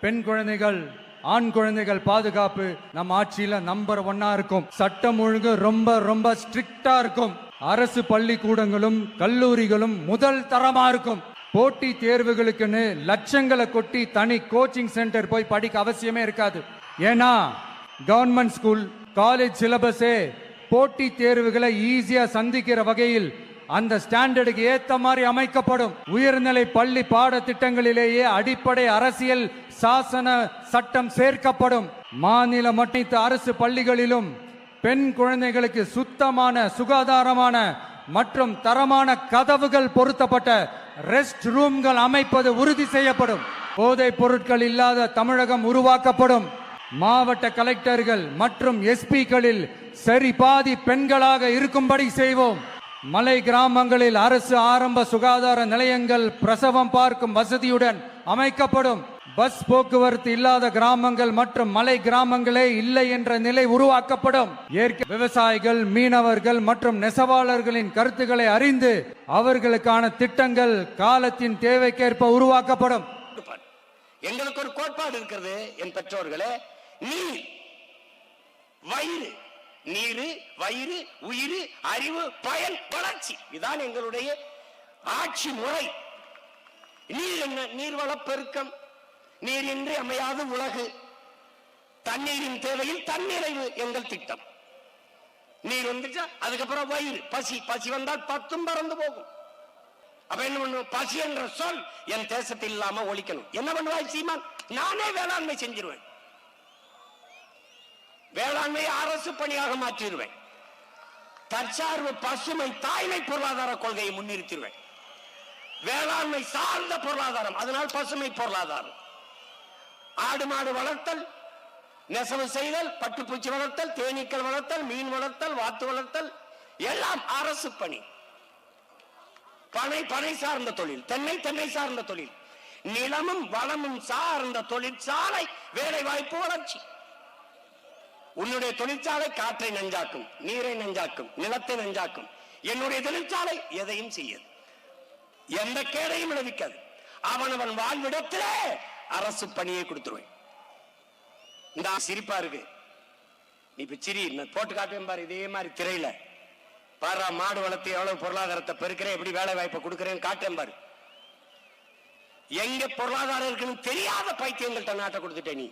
பெண் குழந்தைகள் ஆண் குழந்தைகள் பாதுகாப்பு நம்ம ஆட்சியில நம்பர் 1 இருக்கும். சட்டம் ஒழுங்கு ரொம்ப ரொம்ப ஸ்ட்ரிக்டா இருக்கும். அரசு பள்ளிக்கூடங்களும் கல்லூரிகளும் முதல் தரமா இருக்கும். போட்டி தேர்வுகளுக்குன்னு லட்சங்களை கொட்டி தனி கோச்சிங் சென்டர் போய் படிக்க அவசியமே இருக்காது. ஏன்னா கவர்மெண்ட் ஸ்கூல் காலேஜ் சிலபஸே போட்டி தேர்வுகளை ஈஸியா சந்திக்கிற வகையில் அந்த ஸ்டாண்டர்டுக்கு ஏத்த மாதிரி அமைக்கப்படும். உயர்நிலை பள்ளி பாடத்திட்டங்களிலேயே அடிப்படை அரசியல் சாசன சட்டம் சேர்க்கப்படும். மாநில மற்றும் அரசு பள்ளிகளிலும் பெண் குழந்தைகளுக்கு சுத்தமான சுகாதாரமான மற்றும் தரமான கதவுகள் பொருத்தப்பட்ட ரெஸ்ட் ரூம்கள் அமைப்பது உறுதி செய்யப்படும். போதைப் பொருட்கள் இல்லாத தமிழகம் உருவாக்கப்படும். மாவட்ட கலெக்டர்கள் மற்றும் எஸ்பிக்களில் சரி பாதி பெண்களாக இருக்கும்படி செய்வோம். மலை கிராமங்களில் அரசு ஆரம்ப சுகாதார நிலையங்கள் பிரசவம் பார்க்கும் வசதியுடன் அமைக்கப்படும். பஸ் போக்குவரத்து இல்லாத கிராமங்கள் மற்றும் மலை கிராமங்களே இல்லை என்ற நிலை உருவாக்கப்படும். விவசாயிகள், மீனவர்கள் மற்றும் நெசவாளர்களின் கருத்துக்களை அறிந்து அவர்களுக்கான திட்டங்கள் காலத்தின் தேவைக்கேற்ப உருவாக்கப்படும். எங்களுக்கு ஒரு கோட்பாடு இருக்கிறது என் பெற்றோர்களே. நீர், வயிறு, நீரு, வயிறு, உயிர், அறிவு, பயன், வளர்ச்சி, இதுதான் எங்களுடைய ஆட்சி முறை. நீர் என்ன? நீர்வள பெருக்கம், நீர் இன்றி அமையாத உலகு, தண்ணீரின் தேவையில் தன்னிறைவு எங்கள் திட்டம். நீர் வந்துச்சா அதுக்கப்புறம் வயிறு, பசி, பசி வந்தால் 10 பறந்து போகும். அப்ப என்ன பண்ணுவோம்? பசி என்ற சொல் என் தேசத்தில் இல்லாம ஒழிக்கணும். என்ன பண்ணுவாய் சீமான்? நானே வேளாண்மை செஞ்சிருவேன். வேளாண்மை அரசு பணியாக மாற்றிடுவேன். தற்சார்பு பசுமை தாய்மை பொருளாதார கொள்கையை முன்னிறுத்திடுவேன். வேளாண்மை சார்ந்த பொருளாதாரம், அதனால் பசுமை பொருளாதாரம். ஆடு மாடு வளர்த்தல், நெசவு செய்தல், பட்டுப்பூச்சி வளர்த்தல், தேனீக்கள் வளர்த்தல், மீன் வளர்த்தல், வாத்து வளர்த்தல் எல்லாம் அரசு பணி. பனை சார்ந்த தொழில், தென்னை சார்ந்த தொழில், நிலமும் வளமும் சார்ந்த தொழிற்சாலை, வேலை வாய்ப்பு, வளர்ச்சி. உன்னுடைய தொழிற்சாலை காற்றை நஞ்சாக்கும், நீரை நஞ்சாக்கும், நிலத்தை நஞ்சாக்கும். என்னுடைய தொழிற்சாலை எதையும் செய்யாது, எந்த கேடையும் விளைவிக்காது. அவனவன் வாழ்விடத்திலே அரசு பணியை கொடுத்துருவேன். இந்த சிரிப்பா இருக்கு, நீ இப்ப சிரி போட்டு காட்டுவேன் பாரு. இதே மாதிரி திரையில பாரு, மாடு வளர்த்து எவ்வளவு பொருளாதாரத்தை பெருக்கிறேன், எப்படி வேலை வாய்ப்பை கொடுக்கிறேன்னு காட்டேன் பாரு. எங்க பொருளாதாரம் இருக்குன்னு தெரியாத பைத்தியங்கள்ட்ட நாட்டை கொடுத்துட்டே நீ.